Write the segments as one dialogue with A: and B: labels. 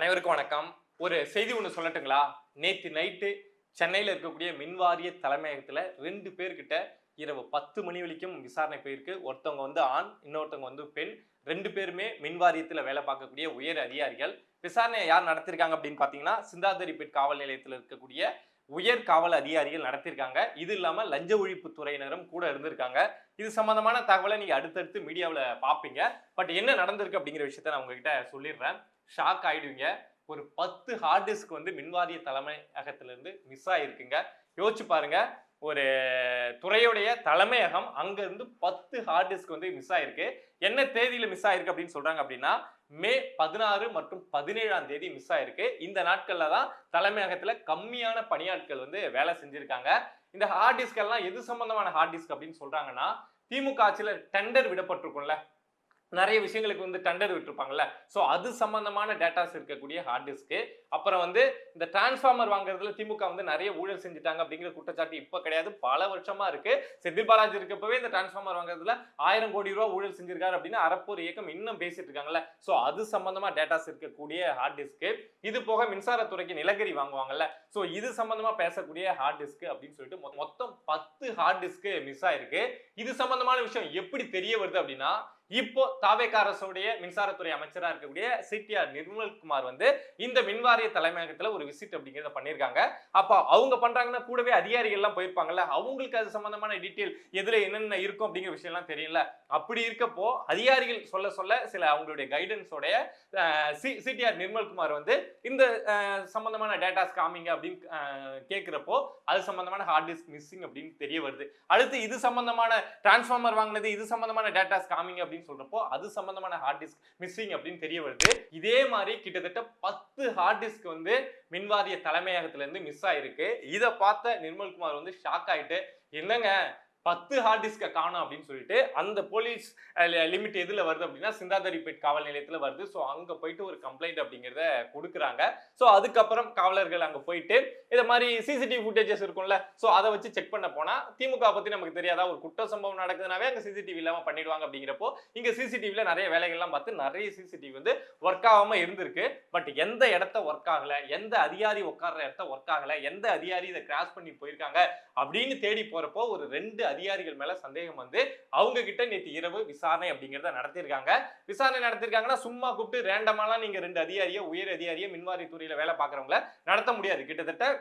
A: அனைவருக்கும் வணக்கம். ஒரு செய்தி ஒன்று சொல்லட்டுங்களா? நேத்து நைட்டு சென்னையில் இருக்கக்கூடிய மின்வாரிய தலைமையகத்தில் 2 பேர்கிட்ட இரவு 10 மணி வரைக்கும் விசாரணை போயிருக்கு. ஒருத்தவங்க வந்து ஆண், இன்னொருத்தவங்க வந்து பெண். 2 பேருமே மின்வாரியத்தில் வேலை பார்க்கக்கூடிய உயர் அதிகாரிகள். விசாரணையை யார் நடத்திருக்காங்க அப்படின்னு பார்த்தீங்கன்னா, சிந்தாதிரிப்பேட் காவல் நிலையத்தில் இருக்கக்கூடிய உயர் காவல் அதிகாரிகள் நடத்திருக்காங்க. இது இல்லாம லஞ்ச ஒழிப்பு துறையினரும் கூட இருந்திருக்காங்க. இது சம்பந்தமான தகவலை நீங்க அடுத்தடுத்து மீடியாவில் பார்ப்பீங்க. பட் என்ன நடந்திருக்கு அப்படிங்கிற விஷயத்த நான் உங்ககிட்ட சொல்லிடுறேன். ஷாக் ஆயிடுவீங்க. ஒரு 10 ஹார்ட் டிஸ்க் வந்து மின்வாரிய தலைமையகத்திலிருந்து மிஸ் ஆயிருக்குங்க. யோசிச்சு பாருங்க. ஒரு துறையுடைய தலைமையகம் அங்க இருந்து 10 ஹார்ட் டிஸ்க் வந்து மிஸ் ஆயிருக்கு. என்ன தேதியில மிஸ் ஆயிருக்கு அப்படின்னு சொல்றாங்க அப்படின்னா, மே 16 மற்றும் 17ஆம் தேதி மிஸ் ஆயிருக்கு. இந்த நாட்கள்ல தான் தலைமையகத்துல கம்மியான பணியாட்கள் வந்து வேலை செஞ்சிருக்காங்க. இந்த ஹார்ட் டிஸ்க் எல்லாம் எது சம்பந்தமான ஹார்ட் டிஸ்க் அப்படின்னு சொல்றாங்கன்னா, திமுக ஆட்சியில டெண்டர் விடப்பட்டிருக்கும்ல, நிறைய விஷயங்களுக்கு வந்து டெண்டர் விட்டுருப்பாங்கல்ல, ஸோ அது சம்பந்தமான டேட்டாஸ் இருக்கக்கூடிய ஹார்ட் டிஸ்க்கு. அப்புறம் வந்து இந்த டிரான்ஸ்ஃபார்மர் வாங்குறதுல திமுக வந்து நிறைய ஊழல் செஞ்சுட்டாங்க அப்படிங்கிற குற்றச்சாட்டு இப்போ கிடையாது, பல வருஷமா இருக்கு. செந்தில் பாலாஜி இருக்கப்பவே இந்த டிரான்ஸ்ஃபார்மர் வாங்குறதுல 1000 கோடி ரூபாய் ஊழல் செஞ்சிருக்காரு அப்படின்னு அறப்போர் இயக்கம் இன்னும் பேசிட்டு இருக்காங்கல்ல, ஸோ அது சம்பந்தமா டேட்டாஸ் இருக்கக்கூடிய ஹார்ட் டிஸ்க்கு. இது போக மின்சாரத்துறைக்கு நிலக்கரி வாங்குவாங்கல்ல, ஸோ இது சம்பந்தமா பேசக்கூடிய ஹார்ட் டிஸ்க் அப்படின்னு சொல்லிட்டு மொத்தம் 10 ஹார்ட் டிஸ்க்கு மிஸ் ஆயிருக்கு. இது சம்பந்தமான விஷயம் எப்படி தெரிய வருது அப்படின்னா, இப்போ தாவேகா அரசுடைய மின்சாரத்துறை அமைச்சரா இருக்கக்கூடிய சிடிஆர் நிர்மல்குமார் வந்து இந்த மின்வாரிய தலைமையகத்துல ஒரு விசிட் அப்படிங்கிறத பண்ணிருக்காங்க. அப்ப அவங்க பண்றாங்கன்னா கூடவே அதிகாரிகள் எல்லாம் போயிருப்பாங்கல்ல, அவங்களுக்கு அது சம்பந்தமான டீட்டெயில் எதுல என்னென்ன இருக்கும் அப்படிங்கிற விஷயம் எல்லாம் தெரியல. அப்படி இருக்கப்போ அதிகாரிகள் சொல்ல சொல்ல சில அவங்களுடைய கைடன்ஸோடைய சிடிஆர் நிர்மல்குமார் வந்து இந்த சம்பந்தமான டேட்டாஸ் காமிங்க அப்படின்னு கேட்கிறப்போ அது சம்பந்தமான ஹார்ட் டிஸ்க் மிஸ்ஸிங் அப்படின்னு தெரிய வருது. அடுத்து இது சம்பந்தமான டிரான்ஸ்ஃபார்மர் வாங்கினது இது சம்பந்தமான டேட்டாஸ் காமிங்க அப்படின்னு சொல்றப்போ அது சம்பந்தமான ஹார்ட் டிஸ்க் மிஸ்ஸிங் அப்படின்னு தெரிய வருது. இதே மாதிரி கிட்டத்தட்ட 10 ஹார்ட் டிஸ்க் வந்து மின்வாரிய தலைமையகத்துல இருந்து மிஸ் ஆயிருக்கு. இதை பார்த்த நிர்மல்குமார் வந்து ஷாக் ஆயிட்டு, என்னங்க 10 ஹார்ட் டிஸ்க காணும் அப்படின்னு சொல்லிட்டு அந்த போலீஸ் லிமிட் எதுல வருது அப்படின்னா சிந்தாதிரிப்பேட் காவல் நிலையத்துல வருது. ஸோ அங்க போயிட்டு ஒரு கம்ப்ளைண்ட் அப்படிங்கிறத கொடுக்குறாங்க. ஸோ அதுக்கப்புறம் காவலர்கள் அங்க போயிட்டு இதை மாதிரி சிசிடிவி ஃபுட்டேஜஸ் இருக்கும்ல, ஸோ அதை வச்சு செக் பண்ண போனா திமுக பத்தி நமக்கு தெரியாதா, ஒரு குற்ற சம்பவம் நடக்குதுனாவே அங்க சிசிடிவி இல்லாம பண்ணிடுவாங்க. அப்படிங்கிறப்போ இங்க சிசிடிவில நிறைய வேலைகள்லாம் பார்த்து நிறைய சிசிடிவி வந்து ஒர்க் ஆகாம இருந்திருக்கு. பட் எந்த இடத்த ஒர்க் ஆகல, எந்த அதிகாரி உட்கார்ற இடத்த ஒர்க் ஆகல, எந்த அதிகாரி இதை கிராஸ் பண்ணி போயிருக்காங்க அப்படின்னு தேடி போறப்போ ஒரு 2 அதிகாரிகள் மேல சந்தேகம் வந்து அவங்க கிட்ட நேற்று இரவு விசாரணை அப்படிங்கறத நடத்திருக்காங்க. விசாரணை நடத்திருக்காங்கன்னா சும்மா கூப்பிட்டு ரேண்டமாலாம் நீங்க 2 அதிகாரியை உயர் அதிகாரியை மின்வாரி துறையில வேலை பார்க்கறவங்கள நடத்த முடியாது. கிட்டத்தட்ட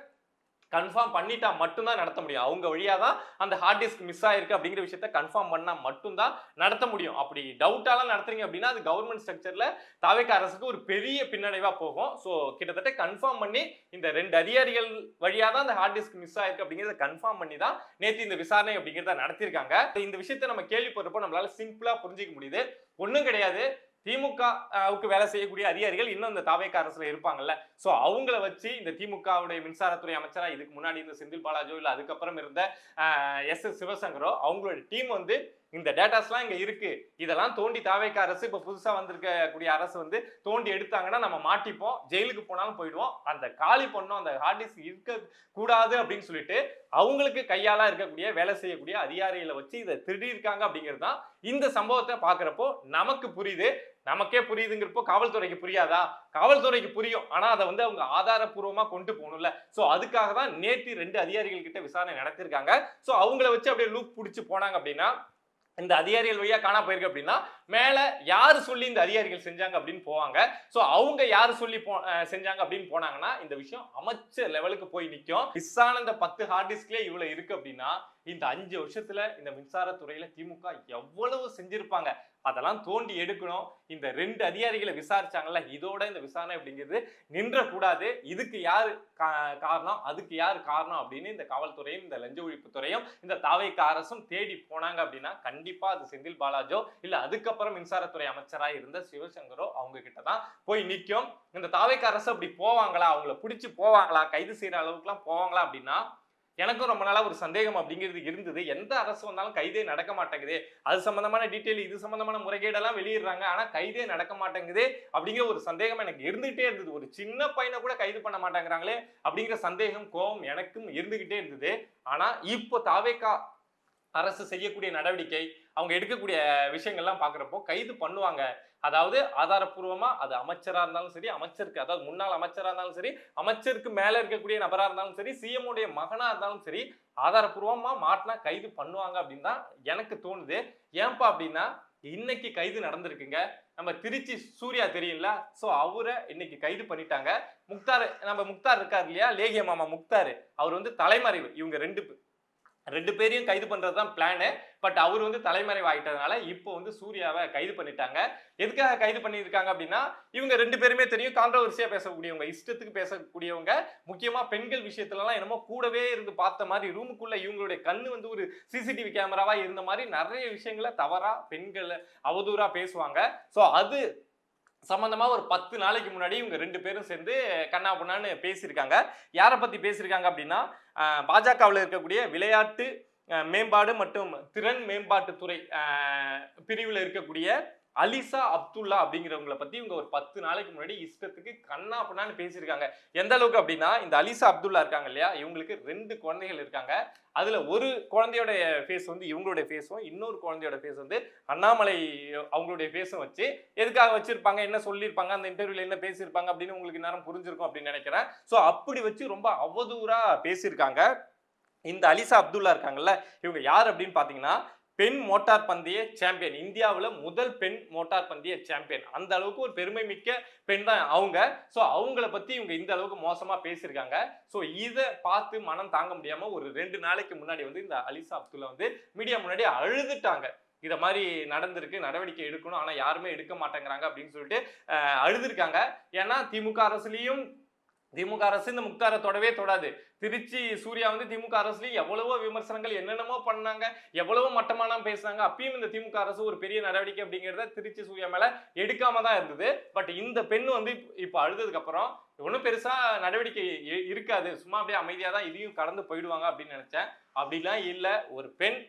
A: கன்ஃபார்ம் பண்ணிட்டா மட்டும்தான் நடத்த முடியும். அவங்க வழியா தான் அந்த ஹார்ட் டிஸ்க் மிஸ் ஆயிருக்கு அப்படிங்கிற விஷயத்த கன்ஃபார்ம் பண்ணா மட்டும்தான் நடத்த முடியும். அப்படி டவுட்டாலாம் நடத்துறீங்க அப்படின்னா அது கவர்மெண்ட் ஸ்ட்ரக்சர்ல தாவேகா அரசுக்கு ஒரு பெரிய பின்னடைவா போகும். ஸோ கிட்டத்தட்ட கன்ஃபார்ம் பண்ணி இந்த 2 அதிகாரிகள் வழியா தான் அந்த ஹார்ட் டிஸ்க் மிஸ் ஆயிருக்கு அப்படிங்கிறத கன்ஃபார்ம் பண்ணி தான் நேற்று இந்த விசாரணை அப்படிங்கிறத நடத்திருக்காங்க. இந்த விஷயத்த நம்ம கேள்விப்படுறப்போ நம்மளால சிம்பிளா புரிஞ்சிக்க முடியுது. ஒன்றும் கிடையாது, திமுகவுக்கு வேலை செய்யக்கூடிய அதிகாரிகள் இன்னும் இந்த தாவேகா அரசுல இருப்பாங்கல்ல, சோ அவங்கள வச்சு இந்த திமுகவுடைய மின்சாரத்துறை அமைச்சரா இதுக்கு முன்னாடி இருந்த செந்தில் பாலாஜோ இல்ல அதுக்கப்புறம் இருந்த எஸ் சிவசங்கரோ அவங்களோட டீம் வந்து இந்த டேட்டாஸ்லாம் இங்க இருக்கு, இதெல்லாம் தோண்டி தாவேகா அரசு இப்ப புதுசா வந்திருக்கக்கூடிய அரசு வந்து தோண்டி எடுத்தாங்கன்னா நம்ம மாட்டிப்போம், ஜெயிலுக்கு போனாலும் போயிடுவோம், அந்த காலி பண்ணோம், அந்த ஹார்ட் டிஸ்க் இருக்க கூடாது அப்படின்னு சொல்லிட்டு அவங்களுக்கு கையாளா இருக்கக்கூடிய வேலை செய்யக்கூடிய அதிகாரிகளை வச்சு இதை திருடியிருக்காங்க அப்படிங்கிறது தான் இந்த சம்பவத்தை பாக்குறப்போ நமக்கு புரியுது. நமக்கே புரியுதுங்கிறப்போ காவல்துறைக்கு புரியாதா? காவல்துறைக்கு புரியும், ஆனா அதை வந்து அவங்க ஆதாரப்பூர்வமா கொண்டு போகணும்ல. சோ அதுக்காக தான் நேற்று 2 அதிகாரிகள் கிட்ட விசாரணை நடத்திருக்காங்க. சோ அவங்கள வச்சு அப்படியே லூப் பிடிச்சு போனாங்க அப்படின்னா, இந்த அதிகாரிகள் வழியா காணா போயிருக்கு அப்படின்னா மேல யாரு சொல்லி இந்த அதிகாரிகள் செஞ்சாங்க அப்படின்னு போவாங்க. சோ அவங்க யாரு சொல்லி செஞ்சாங்க அப்படின்னு போனாங்கன்னா இந்த விஷயம் அமைச்சர் லெவலுக்கு போய் நிக்கும். மிஸ் ஆன இந்த 10 ஹார்ட் டிஸ்க்லயே இவ்வளவு இருக்கு அப்படின்னா இந்த 5 வருஷத்துல இந்த மின்சாரத்துறையில திமுக எவ்வளவு செஞ்சிருப்பாங்க, அதெல்லாம் தோண்டி எடுக்கணும். இந்த 2 அதிகாரிகளை விசாரிச்சாங்கல்ல, இதோட இந்த விசாரணை அப்படிங்கிறது நின்ற கூடாது. இதுக்கு யாரு காரணம், அதுக்கு யாரு காரணம் அப்படின்னு இந்த காவல்துறையும் இந்த லஞ்ச ஒழிப்பு துறையும் இந்த தாவேகா அரசும் தேடி போனாங்க அப்படின்னா கண்டிப்பா அது செந்தில் பாலாஜோ இல்ல அதுக்கப்புறம் மின்சாரத்துறை அமைச்சராக இருந்த சிவசங்கரோ அவங்க கிட்ட தான் போய் நிற்கும். இந்த தாவேகா அரசு அப்படி போவாங்களா, அவங்கள பிடிச்சு போவாங்களா, கைது செய்யற அளவுக்கு எல்லாம் போவாங்களா அப்படின்னா எனக்கும் ரொம்ப நாளா ஒரு சந்தேகம் அப்படிங்கிறது இருந்தது. எந்த அரசு வந்தாலும் கைதே நடக்க மாட்டேங்குது, அது சம்பந்தமான டீட்டெயில் இது சம்பந்தமான முறைகேடெல்லாம் வெளியிடுறாங்க, ஆனா கைதே நடக்க மாட்டேங்குது அப்படிங்கிற ஒரு சந்தேகம் எனக்கு இருந்துகிட்டே இருந்தது. ஒரு சின்ன பையனை கூட கைது பண்ண மாட்டேங்கிறாங்களே அப்படிங்கிற சந்தேகம் கோபம் எனக்கும் இருந்துகிட்டே இருந்தது. ஆனா இப்போ தாவேகா அரசு செய்யக்கூடிய நடவடிக்கை, அவங்க எடுக்கக்கூடிய விஷயங்கள்லாம் பாக்குறப்போ கைது பண்ணுவாங்க, அதாவது ஆதாரப்பூர்வமா அது அமைச்சரா இருந்தாலும் சரி, அமைச்சருக்கு அதாவது முன்னாள் அமைச்சரா இருந்தாலும் சரி, அமைச்சருக்கு மேல இருக்கக்கூடிய நபரா இருந்தாலும் சரி, சிஎம் உடைய மகனா இருந்தாலும் சரி, ஆதாரப்பூர்வமா மாட்டினா கைது பண்ணுவாங்க அப்படின்னு தான் எனக்கு தோணுது. ஏன்பா அப்படின்னா இன்னைக்கு கைது நடந்திருக்குங்க. நம்ம திருச்சி சூர்யா தெரியும்ல, சோ அவரை இன்னைக்கு கைது பண்ணிட்டாங்க. முக்தார் இருக்காரு இல்லையா, லேகிய மாமா முக்தார், அவர் வந்து தலைமறைவு. இவங்க ரெண்டு பேரையும் கைது பண்றதுதான் பிளானு. பட் அவர் வந்து தலைமறைவு ஆயிட்டதுனால இப்போ வந்து சூர்யாவை கைது பண்ணிட்டாங்க. எதுக்காக கைது பண்ணியிருக்காங்க அப்படின்னா, இவங்க ரெண்டு பேருமே தெரியும் கான்ட்ரோவர்சியா பேசக்கூடியவங்க, இஷ்டத்துக்கு பேசக்கூடியவங்க. முக்கியமா பெண்கள் விஷயத்துல எல்லாம் என்னமோ கூடவே இருந்து பார்த்த மாதிரி, ரூமுக்குள்ள இவங்களுடைய கண்ணு வந்து ஒரு சிசிடிவி கேமராவா இருந்த மாதிரி நிறைய விஷயங்களை தவறா பெண்களை அவதூறா பேசுவாங்க. சோ அது சம்பந்தமா ஒரு 10 நாளைக்கு முன்னாடி இவங்க ரெண்டு பேரும் சேர்ந்து கண்ணா புண்ணான்னு பேசியிருக்காங்க. யாரை பத்தி பேசியிருக்காங்க அப்படின்னா, பாஜகவில் இருக்கக்கூடிய விளையாட்டு மேம்பாடு மற்றும் திறன் மேம்பாட்டுத்துறை பிரிவில் இருக்கக்கூடிய அலிசா அப்துல்லா அப்படிங்கிறவங்களை பத்தி இவங்க ஒரு 10 நாளைக்கு முன்னாடி இஷ்டத்துக்கு கண்ணா புண்ணான்னு பேசியிருக்காங்க. எந்த அளவுக்கு அப்படின்னா, இந்த அலிசா அப்துல்லா இருக்காங்க இல்லையா, இவங்களுக்கு 2 குழந்தைகள் இருக்காங்க. அதுல ஒரு குழந்தையோட ஃபேஸ் வந்து இவங்களுடைய ஃபேஸும், இன்னொரு குழந்தையோட ஃபேஸ் வந்து அண்ணாமலை அவங்களுடைய ஃபேஸும் வச்சு எதுக்காக வச்சிருப்பாங்க, என்ன சொல்லியிருப்பாங்க, அந்த இன்டர்வியூல என்ன பேசியிருப்பாங்க அப்படின்னு உங்களுக்கு நேரம் புரிஞ்சிருக்கும் அப்படின்னு நினைக்கிறேன். ஸோ அப்படி வச்சு ரொம்ப அவதூறா பேசியிருக்காங்க. இந்த அலிசா அப்துல்லா இருக்காங்கல்ல, இவங்க யார் அப்படின்னு பாத்தீங்கன்னா, பெண் மோட்டார் பந்தய சாம்பியன், இந்தியாவில் முதல் பெண் மோட்டார் பந்தய சாம்பியன். அந்த அளவுக்கு ஒரு பெருமை மிக்க பெண் தான் அவங்க. ஸோ அவங்கள பத்தி இவங்க இந்த அளவுக்கு மோசமா பேசியிருக்காங்க. ஸோ இதை பார்த்து மனம் தாங்க முடியாம ஒரு 2 நாளைக்கு முன்னாடி வந்து இந்த அலிசா அப்துல்லா வந்து மீடியா முன்னாடி அழுதுட்டாங்க. இத மாதிரி நடந்திருக்கு, நடவடிக்கை எடுக்கணும், ஆனா யாருமே எடுக்க மாட்டேங்கிறாங்க அப்படின்னு சொல்லிட்டு அழுதுருக்காங்க. ஏன்னா திமுக அரசு இந்த முக்தாரை தொடவே தொடாது. திருச்சி சூர்யா வந்து திமுக அரசுலயும் எவ்வளவோ விமர்சனங்கள் என்னென்னமோ பண்ணாங்க, எவ்வளவோ மட்டமான பேசினாங்க. அப்பயும் இந்த திமுக அரசு ஒரு பெரிய நடவடிக்கை அப்படிங்கிறத திருச்சி சூர்யா மேல எடுக்காம தான் இருந்தது. பட் இந்த பெண் வந்து இப்ப அழுததுக்கு அப்புறம் ஒன்றும் பெருசா நடவடிக்கை இருக்காது, சும்மா அப்படியே அமைதியா தான் இதையும் கடந்து போயிடுவாங்க அப்படின்னு நினைச்சேன். அப்படிலாம் இல்ல. ஒரு பெண்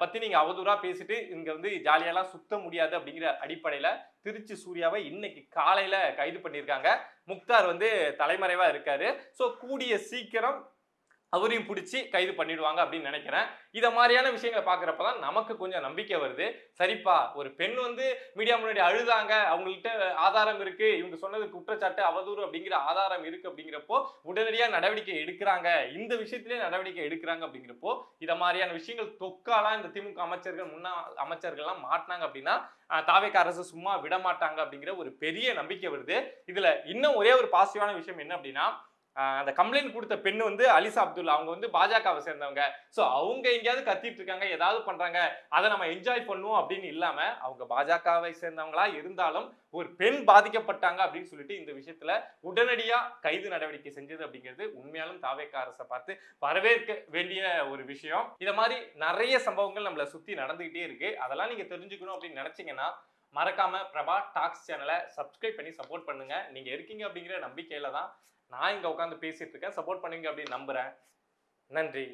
A: பத்தி நீங்க அவதூறா பேசிட்டு இங்க வந்து ஜாலியெல்லாம் சுத்த முடியாது அப்படிங்கிற அடிப்படையில திருச்சி சூர்யாவை இன்னைக்கு காலையில கைது பண்ணியிருக்காங்க. முக்தார் வந்து தலைமறைவா இருக்காரு. சோ கூடிய சீக்கிரம் அவரையும் பிடிச்சி கைது பண்ணிடுவாங்க அப்படின்னு நினைக்கிறேன். இத மாதிரியான விஷயங்களை பாக்குறப்பதான் நமக்கு கொஞ்சம் நம்பிக்கை வருது. சரிப்பா, ஒரு பெண் வந்து மீடியா முன்னாடி அழுதாங்க, அவங்கள்ட்ட ஆதாரம் இருக்கு, இவங்க சொன்னது குற்றச்சாட்டு அவதூறு அப்படிங்கிற ஆதாரம் இருக்கு அப்படிங்கிறப்போ உடனடியா நடவடிக்கை எடுக்கிறாங்க, இந்த விஷயத்திலே நடவடிக்கை எடுக்கிறாங்க அப்படிங்கிறப்போ இத மாதிரியான விஷயங்கள் தொக்காலாம் இந்த திமுக அமைச்சர்கள் முன்னாள் அமைச்சர்கள்லாம் மாட்டினாங்க அப்படின்னா தாவேக அரசு சும்மா விட மாட்டாங்க அப்படிங்கிற ஒரு பெரிய நம்பிக்கை வருது. இதுல இன்னும் ஒரே ஒரு பாசிட்டிவான விஷயம் என்ன அப்படின்னா, அந்த கம்ப்ளைண்ட் கொடுத்த பெண்ணு வந்து அலிசா அப்துல்லா, அவங்க வந்து பாஜகவை சேர்ந்தவங்க. சோ அவங்க எங்கேயாவது கத்திட்டு இருக்காங்க, ஏதாவது பண்றாங்க, அதை நம்ம என்ஜாய் பண்ணுவோம் அப்படின்னு இல்லாம அவங்க பாஜகவை சேர்ந்தவங்களா இருந்தாலும் ஒரு பெண் பாதிக்கப்பட்டாங்க அப்படின்னு சொல்லிட்டு இந்த விஷயத்துல உடனடியா கைது நடவடிக்கை செஞ்சது அப்படிங்கிறது உண்மையாலும் தாவேக அரசை பார்த்து வரவேற்க வேண்டிய ஒரு விஷயம். இத மாதிரி நிறைய சம்பவங்கள் நம்மளை சுத்தி நடந்துகிட்டே இருக்கு. அதெல்லாம் நீங்க தெரிஞ்சுக்கணும் அப்படின்னு நினைச்சீங்கன்னா மறக்காம பிரபா டாக்ஸ் சேனலை சப்ஸ்கிரைப் பண்ணி சப்போர்ட் பண்ணுங்க. நீங்க இருக்கீங்க அப்படிங்கிற நம்பிக்கையில தான் நான் இங்க உட்காந்து பேசிட்டு இருக்கேன். சப்போர்ட் பண்ணுங்க அப்படின்னு நம்புறேன். நன்றி.